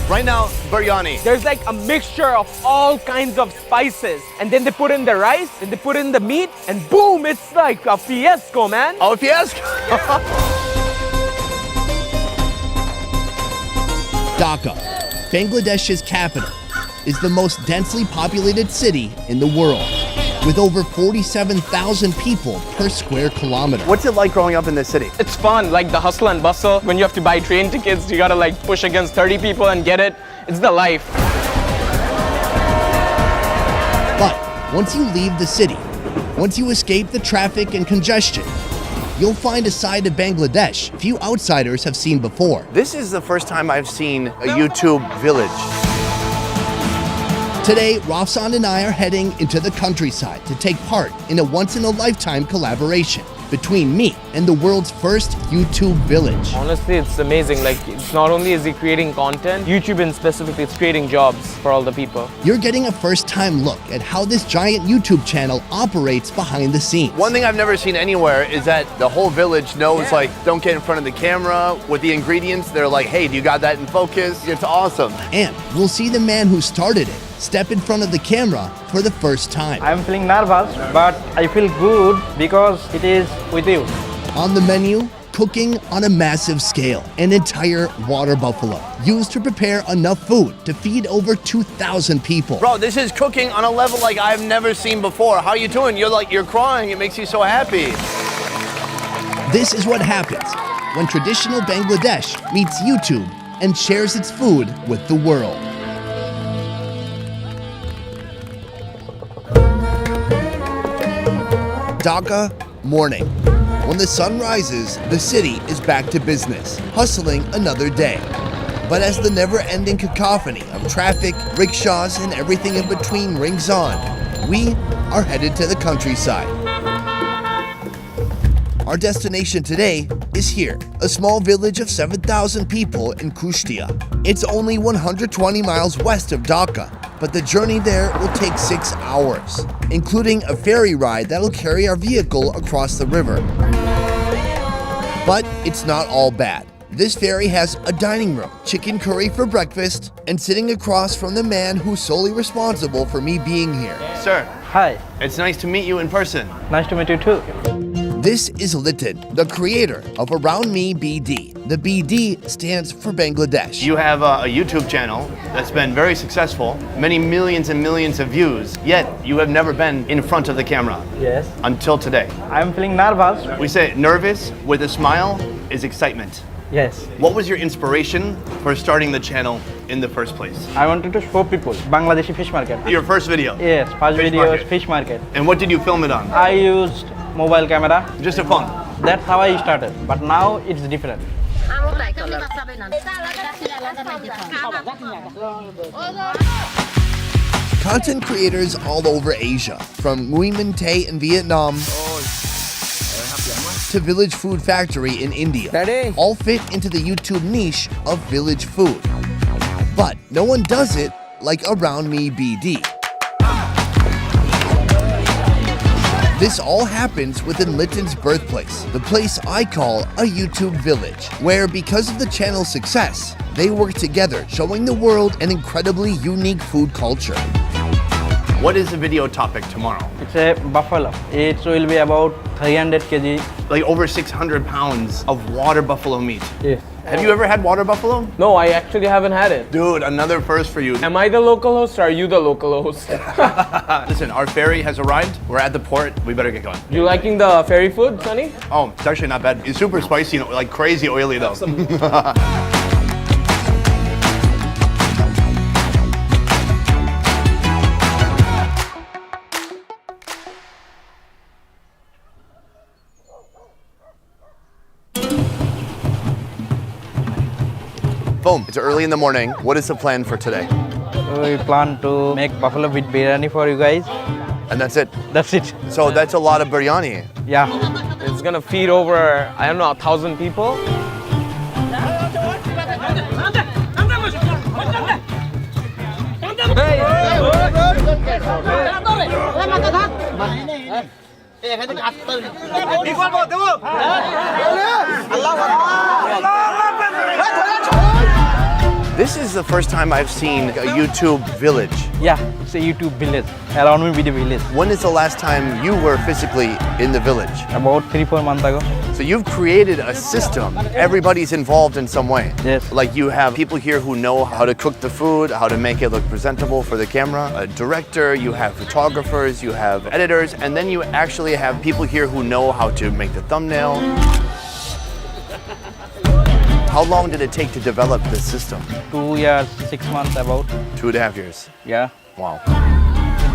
Right now, biryani. There's like a mixture of all kinds of spices. And then they put in the rice, and they put in the meat, and boom, it's like a fiasco, man. Oh, fiasco. Dhaka, Bangladesh's capital, is the most densely populated city in the world, with over 47,000 people per square kilometer. What's it like growing up in this city? It's fun, like the hustle and bustle. When you have to buy train tickets, you gotta like push against 30 people and get it. It's the life. But once you leave the city, once you escape the traffic and congestion, you'll find a side of Bangladesh few outsiders have seen before. This is the first time I've seen a YouTube village. Today, Rafsan and I are heading into the countryside to take part in a once-in-a-lifetime collaboration between me and the world's first YouTube village. Honestly, it's amazing. Like, it's not only is he creating content, YouTube in specifically, it's creating jobs for all the people. You're getting a first-time look at how this giant YouTube channel operates behind the scenes. One thing I've never seen anywhere is that the whole village knows, like, don't get in front of the camera with the ingredients. They're like, hey, do you got that in focus? It's awesome. And we'll see the man who started it step in front of the camera for the first time. I'm feeling nervous, but I feel good because it is with you. On the menu, cooking on a massive scale, an entire water buffalo used to prepare enough food to feed over 2,000 people. Bro, this is cooking on a level like I've never seen before. How you doing? You're crying. It makes you so happy. This is what happens when traditional Bangladesh meets YouTube and shares its food with the world. Dhaka, morning. When the sun rises, the city is back to business, hustling another day. But as the never-ending cacophony of traffic, rickshaws, and everything in between rings on, we are headed to the countryside. Our destination today is here, a small village of 7,000 people in Kushtia. It's only 120 miles west of Dhaka, but the journey there will take 6 hours, including a ferry ride that'll carry our vehicle across the river. But it's not all bad. This ferry has a dining room, chicken curry for breakfast, and sitting across from the man who's solely responsible for me being here. Sir, Hi, it's nice to meet you in person. nice to meet you too. This is Litin, the creator of Around Me BD. The BD stands for Bangladesh. You have a YouTube channel that's been very successful, many millions and millions of views, yet you have never been in front of the camera Yes, until today. I'm feeling nervous. We say nervous with a smile is excitement. Yes, What was your inspiration for starting the channel in the first place? I wanted to show people Bangladeshi fish market. Your first video? Yes, first Fish video is market. fish market. And what did you film it on? I used mobile camera. Just a fun. That's how I started. But now it's different. Content creators all over Asia, from Nguyen Minh Tay in Vietnam to Village Food Factory in India, all fit into the YouTube niche of village food. But no one does it like Around Me BD. This all happens within Litin's birthplace, the place I call a YouTube village, where because of the channel's success, they work together, showing the world an incredibly unique food culture. What is the video topic tomorrow? It's a buffalo. It will be about 300 kg. Like over 600 pounds of water buffalo meat. Yes. Have you ever had water buffalo? No, I actually haven't had it. Dude, another first for you. Am I the local host or are you the local host? Listen, our ferry has arrived. We're at the port. We better get going. You liking the ferry food, Sonny? Oh, it's actually not bad. It's super spicy, like crazy oily though. Boom, it's early in the morning. What is the plan for today? We plan to make buffalo with biryani for you guys. And that's it. That's it. So that's a lot of biryani. Yeah. It's gonna feed over, I don't know, 1,000 people. This is the first time I've seen a YouTube village. Yeah, it's a YouTube village. Around me with the village. When is the last time you were physically in the village? About 3-4 months ago. So you've created a system. Everybody's involved in some way. Yes. Like you have people here who know how to cook the food, how to make it look presentable for the camera, a director, you have photographers, you have editors, and then you actually have people here who know how to make the thumbnail. How long did it take to develop this system? 2 years, 6 months about. 2.5 years. Yeah. Wow.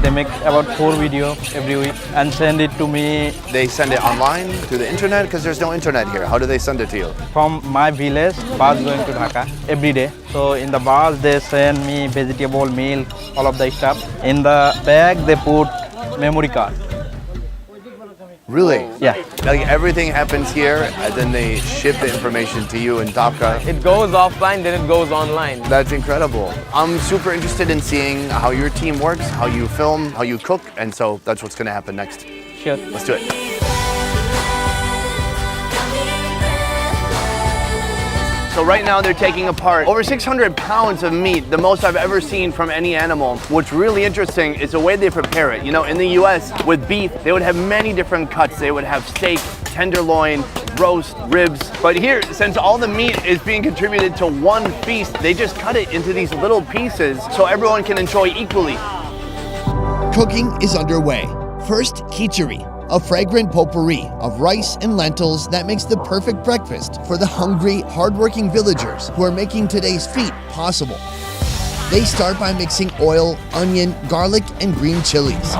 They make about 4 videos every week and send it to me They send it online through the internet because there's no internet here. How do they send it to you? from my village, bus going to Dhaka every day. So in the bus they send me vegetable, milk, all of the stuff. In the bag they put memory card. Really? Yeah. Like everything happens here and then they ship the information to you in Dhaka. It goes offline, then it goes online. That's incredible. I'm super interested in seeing how your team works, how you film, how you cook, and so that's what's gonna happen next. Sure. Let's do it. So right now they're taking apart over 600 pounds of meat, the most I've ever seen from any animal. What's really interesting is the way they prepare it. You know, in the US with beef, they would have many different cuts. They would have steak, tenderloin, roast, ribs. But here, since all the meat is being contributed to one feast, they just cut it into these little pieces so everyone can enjoy equally. Cooking is underway. First, khichdi, a fragrant potpourri of rice and lentils that makes the perfect breakfast for the hungry, hardworking villagers who are making today's feat possible. They start by mixing oil, onion, garlic, and green chilies.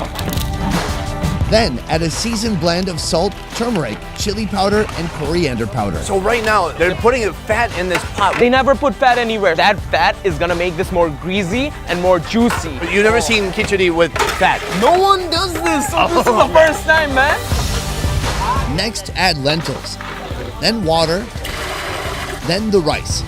Then add a seasoned blend of salt, turmeric, chili powder, and coriander powder. So right now, they're putting the fat in this pot. They never put fat anywhere. That fat is gonna make this more greasy and more juicy. You've never seen khichdi with fat. No one does this, so this is the first time, man. Next, add lentils, then water, then the rice.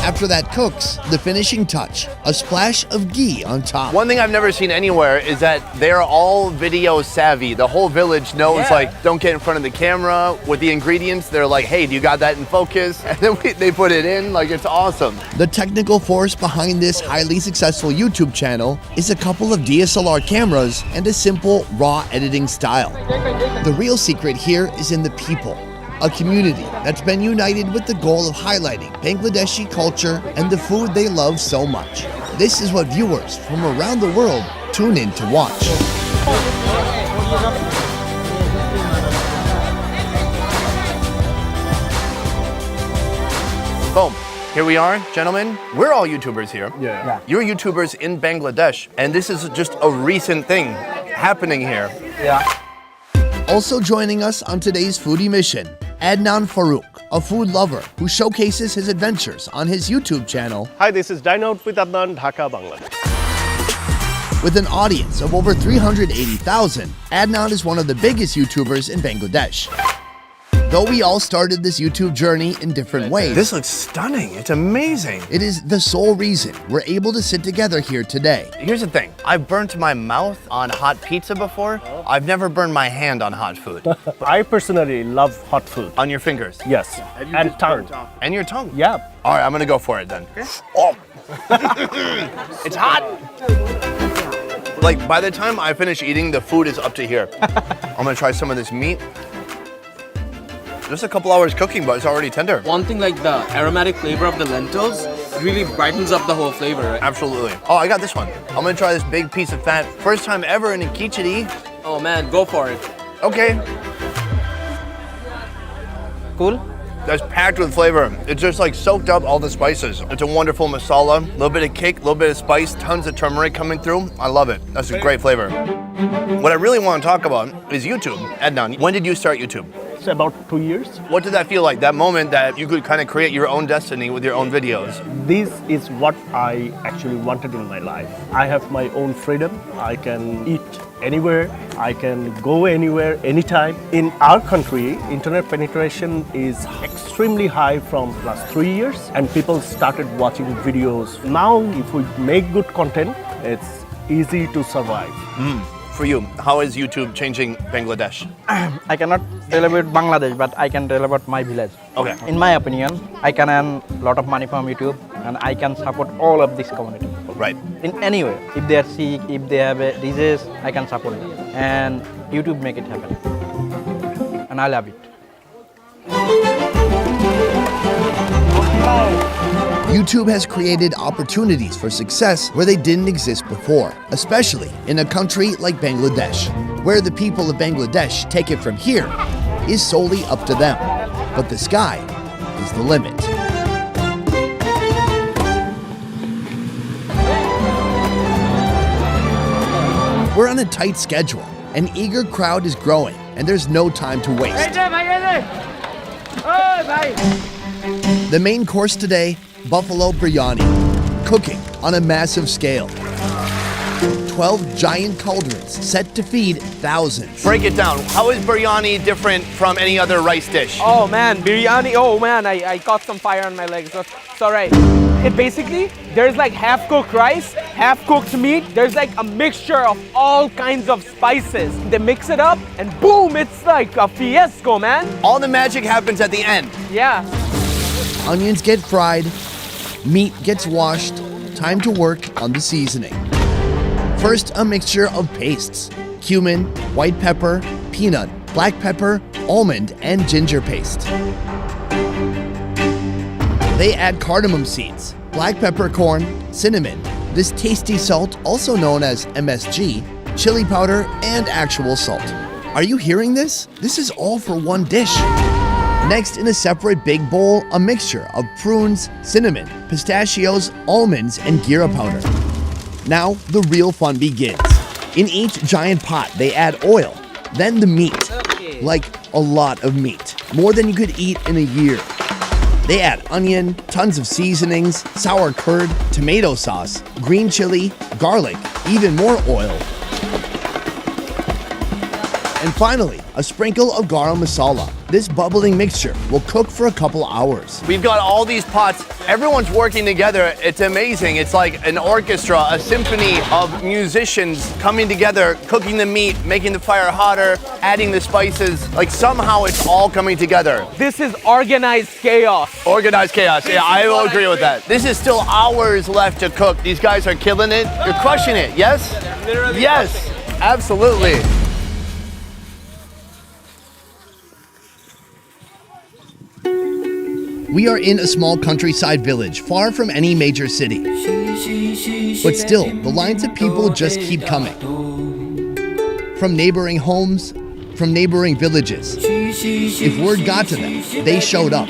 After that cooks, the finishing touch, a splash of ghee on top. One thing I've never seen anywhere is that they're all video savvy. The whole village knows, Yeah. like, don't get in front of the camera with the ingredients. They're like, hey, do you got that in focus? And then they put it in, like, it's awesome. The technical force behind this highly successful YouTube channel is a couple of DSLR cameras and a simple, raw editing style. The real secret here is in the people. A community that's been united with the goal of highlighting Bangladeshi culture and the food they love so much. This is what viewers from around the world tune in to watch. Boom. Here we are, gentlemen. We're all YouTubers here. Yeah. You're YouTubers in Bangladesh, and this is just a recent thing happening here. Yeah. Also joining us on today's foodie mission, Adnan Farooq, a food lover who showcases his adventures on his YouTube channel. Hi, this is Dine Out with Adnan, Dhaka, Bangladesh. With an audience of over 380,000, Adnan is one of the biggest YouTubers in Bangladesh. Though we all started this YouTube journey in different ways, This looks stunning. It's amazing. it is the sole reason we're able to sit together here today. Here's the thing. I've burnt my mouth on hot pizza before. I've never burned my hand on hot food. I personally love hot food. On your fingers. Yes, and tongue. And your tongue. Yeah. All right, I'm gonna go for it then. Oh. It's hot. Like, by the time I finish eating, the food is up to here. I'm gonna try some of this meat. Just a couple hours cooking, but it's already tender. One thing, like the aromatic flavor of the lentils really brightens up the whole flavor, right? Absolutely. Oh, I got this one. I'm gonna try this big piece of fat. First time ever in a khichdi. Oh man, go for it. Okay. Cool. That's packed with flavor. It's just like soaked up all the spices. It's a wonderful masala, a little bit of kick, a little bit of spice, tons of turmeric coming through. I love it. That's a great flavor. What I really want to talk about is YouTube. Adnan, when did you start YouTube? It's about 2 years. What did that feel like? That moment that you could kind of create your own destiny with your own videos? This is what I actually wanted in my life. I have my own freedom. I can eat anywhere. I can go anywhere, anytime. In our country, internet penetration is extremely high from last 3 years, and people started watching videos. Now, if we make good content, it's easy to survive. for you? How is YouTube changing Bangladesh? I cannot tell about Bangladesh, but I can tell about my village. Okay. In my opinion, I can earn a lot of money from YouTube and I can support all of this community. Right. In any way. If they are sick, if they have a disease, I can support them. And YouTube make it happen. And I love it. YouTube has created opportunities for success where they didn't exist before, especially in a country like Bangladesh, where the people of Bangladesh take it from here is solely up to them. But the sky is the limit. We're on a tight schedule. An eager crowd is growing, and there's no time to waste. The main course today, buffalo biryani, cooking on a massive scale. 12 giant cauldrons set to feed thousands. Break it down. How is biryani different from any other rice dish? Oh man, biryani. Oh man, I caught some fire on my legs. It's alright. It basically, there's like half-cooked rice, half-cooked meat. There's like a mixture of all kinds of spices. They mix it up and boom, it's like a fiasco, man. All the magic happens at the end. Yeah. Onions get fried, meat gets washed, time to work on the seasoning. First, a mixture of pastes: cumin, white pepper, peanut, black pepper, almond, and ginger paste. They add cardamom seeds, black peppercorn, cinnamon, this tasty salt, also known as MSG, chili powder, and actual salt. Are you hearing this? This is all for one dish. Next, in a separate big bowl, a mixture of prunes, cinnamon, pistachios, almonds, and gira powder. Now, the real fun begins. In each giant pot, they add oil, then the meat. Like a lot of meat, more than you could eat in a year. They add onion, tons of seasonings, sour curd, tomato sauce, green chili, garlic, even more oil. And finally, a sprinkle of garam masala. This bubbling mixture will cook for a couple hours. We've got all these pots. Everyone's working together. It's amazing. It's like an orchestra, a symphony of musicians coming together, cooking the meat, making the fire hotter, adding the spices. Like somehow it's all coming together. This is organized chaos. Organized chaos. Yeah, I will agree with that. This is still hours left to cook. These guys are killing it. You're crushing it. Yes? Yes, absolutely. We are in a small countryside village, far from any major city. But still, the lines of people just keep coming. From neighboring homes, from neighboring villages. If word got to them, they showed up.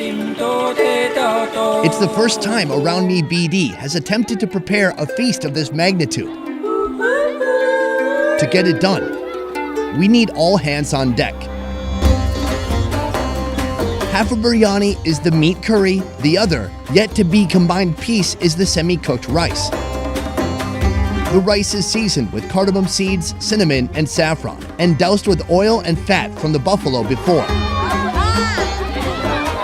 It's the first time Around Me BD has attempted to prepare a feast of this magnitude. To get it done, we need all hands on deck. Half of biryani is the meat curry, the other, yet to be combined piece, is the semi-cooked rice. The rice is seasoned with cardamom seeds, cinnamon, and saffron, and doused with oil and fat from the buffalo before.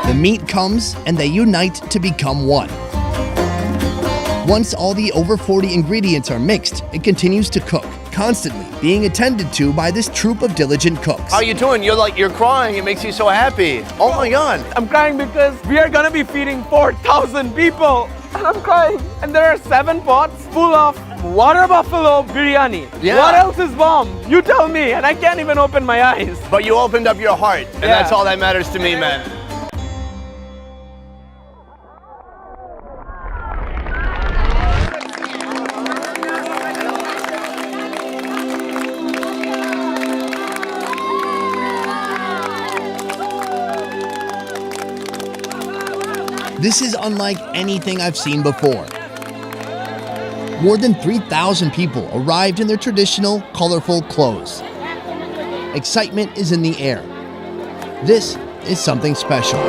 The meat comes, and they unite to become one. Once all the over 40 ingredients are mixed, it continues to cook, constantly being attended to by this troop of diligent cooks. How you doing? You're crying. It makes you so happy. Oh my God. I'm crying because we are gonna be feeding 4,000 people. And I'm crying. And there are 7 pots full of water buffalo biryani. Yeah. What else is bomb? You tell me, and I can't even open my eyes. But you opened up your heart, and Yeah. that's all that matters to me, man. This is unlike anything I've seen before. More than 3,000 people arrived in their traditional, colorful clothes. Excitement is in the air. This is something special.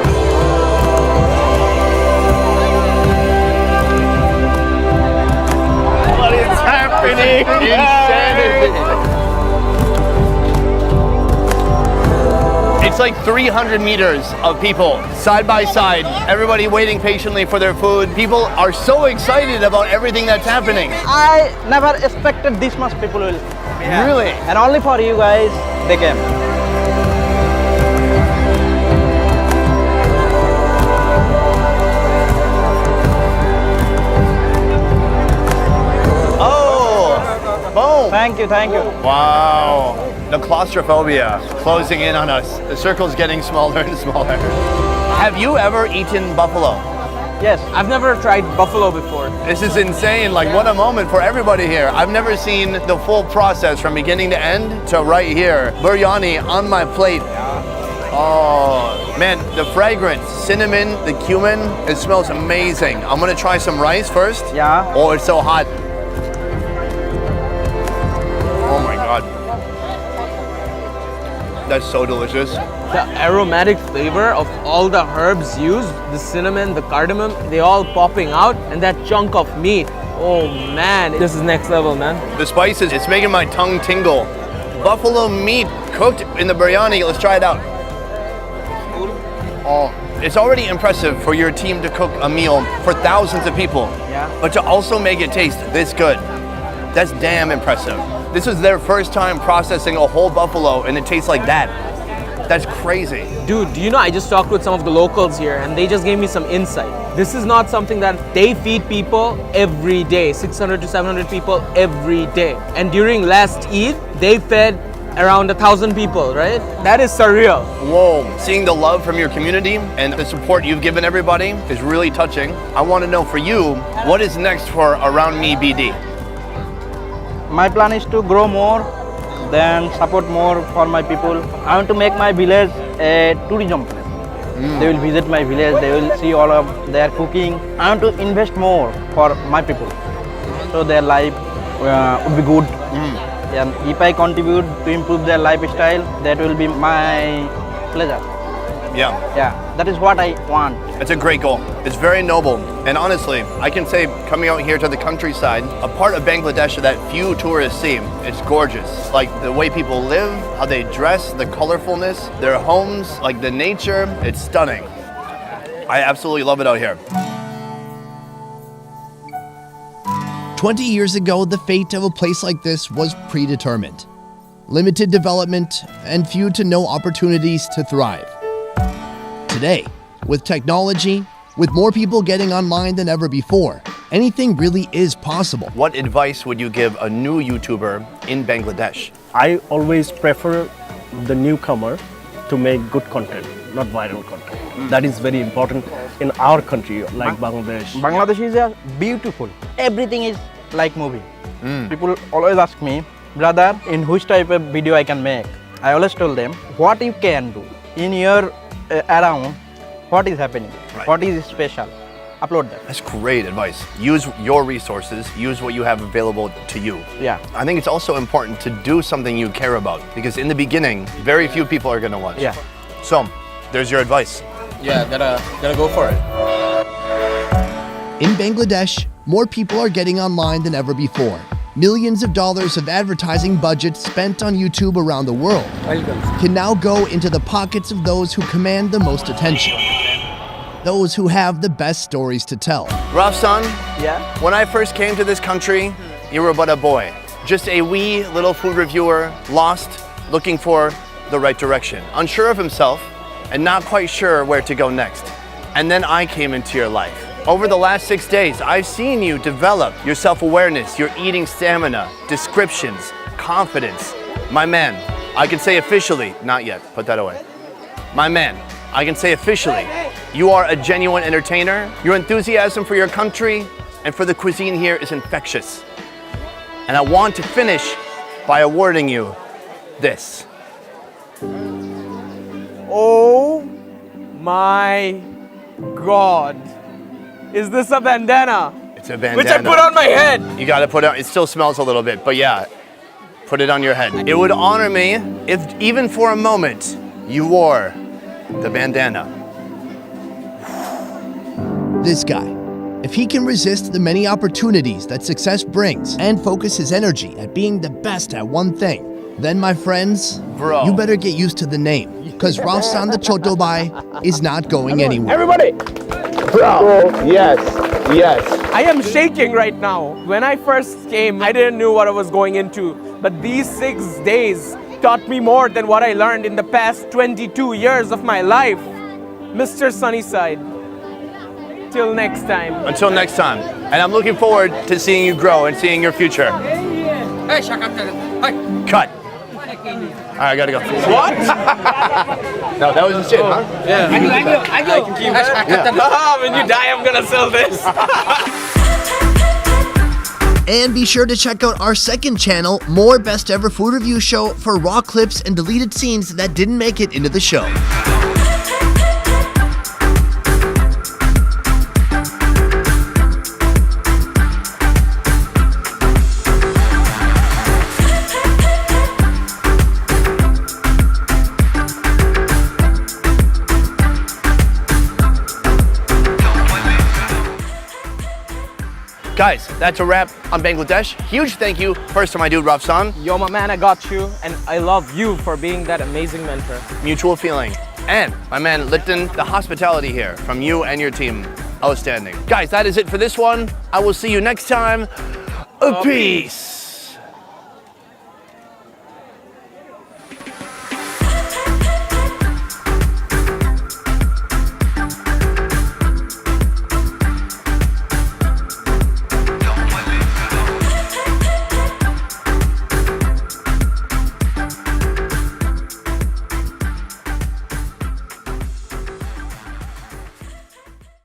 What is happening? Insanity. It's like 300 meters of people side by side, everybody waiting patiently for their food. People are so excited about everything that's happening. I never expected this much people will Really? And only for you guys, they came. Oh, boom. Thank you, thank you. Wow. The claustrophobia closing in on us. The circle's getting smaller and smaller. Have you ever eaten buffalo? Yes. I've never tried buffalo before. This is insane. Like, what a moment for everybody here. I've never seen the full process from beginning to end to right here. Biryani on my plate. Oh, man, the fragrance, cinnamon, the cumin, it smells amazing. I'm gonna try some rice first. Yeah. Oh, it's so hot. Oh my God. That's so delicious. The aromatic flavor of all the herbs used, the cinnamon, the cardamom, they all popping out, and that chunk of meat. Oh man, this is next level, man. The spices, it's making my tongue tingle. Buffalo meat cooked in the biryani. Let's try it out. Oh, it's already impressive for your team to cook a meal for thousands of people. Yeah. But to also make it taste this good, that's damn impressive. This was their first time processing a whole buffalo and it tastes like that. That's crazy. Dude, do you know I just talked with some of the locals here and they just gave me some insight. This is not something that they feed people every day, 600 to 700 people every day. And during last Eid, they fed around 1,000 people, right? That is surreal. Whoa, seeing the love from your community and the support you've given everybody is really touching. I want to know for you, what is next for Around Me BD? My plan is to grow more, then support more for my people. I want to make my village a tourism place. They will visit my village, they will see all of their cooking. I want to invest more for my people, so their life would be good. And if I contribute to improve their lifestyle, that will be my pleasure. Yeah, Yeah, that is what I want. it's a great goal. It's very noble. And honestly, I can say coming out here to the countryside, a part of Bangladesh that few tourists see, it's gorgeous. Like the way people live, how they dress, the colorfulness, their homes, like the nature, it's stunning. I absolutely love it out here. 20 years ago, the fate of a place like this was predetermined. Limited development and few to no opportunities to thrive. Today, with technology, with more people getting online than ever before, anything really is possible. What advice would you give a new YouTuber in Bangladesh? I always prefer the newcomer to make good content, not viral content. That is very important in our country, like Bangladesh. Bangladesh is beautiful. Everything is like movie. People always ask me, brother, in which type of video I can make? I always tell them, what you can do in your around, what is happening, Right. what is special, upload that. That's great advice. Use your resources, use what you have available to you. Yeah. I think it's also important to do something you care about because in the beginning, very few people are going to watch. Yeah. So, there's your advice. Yeah, gotta go for it. In Bangladesh, more people are getting online than ever before. Millions of dollars of advertising budgets spent on YouTube around the world can now go into the pockets of those who command the most attention. Those who have the best stories to tell. Rafsan, Yeah. when I first came to this country, you were but a boy. Just a wee little food reviewer, lost, looking for the right direction, unsure of himself, and not quite sure where to go next. And then I came into your life. Over the last 6 days, I've seen you develop your self-awareness, your eating stamina, descriptions, confidence. My man, I can say officially, not yet, put that away. My man, I can say officially, you are a genuine entertainer. Your enthusiasm for your country and for the cuisine here is infectious. And I want to finish by awarding you this. Oh my God. Is this a bandana? It's a bandana. Which I put on my head. You gotta put it, it still smells a little bit, but yeah, put it on your head. It would honor me if even for a moment you wore the bandana. This guy, if he can resist the many opportunities that success brings and focus his energy at being the best at one thing, then my friends, Bro. you better get used to the name, because Rafsan the Chotobai is not going anywhere. Everybody, Bro, yes, yes. I am shaking right now. When I first came, I didn't know what I was going into. But these 6 days taught me more than what I learned in the past 22 years of my life. Mr. Sunnyside, till next time. Until next time. And I'm looking forward to seeing you grow and seeing your future. Cut. All right, I gotta go. What? No, that was just it, huh? Yeah. I can keep it. Ah, when you die, I'm gonna sell this. And be sure to check out our second channel, More Best Ever Food Review Show, for raw clips and deleted scenes that didn't make it into the show. Guys, that's a wrap on Bangladesh. Huge thank you first to my dude Rafsan. Yo, my man, I got you, and I love you for being that amazing mentor. Mutual feeling. And my man Lipton, the hospitality here from you and your team. Outstanding. Guys, that is it for this one. I will see you next time. Peace.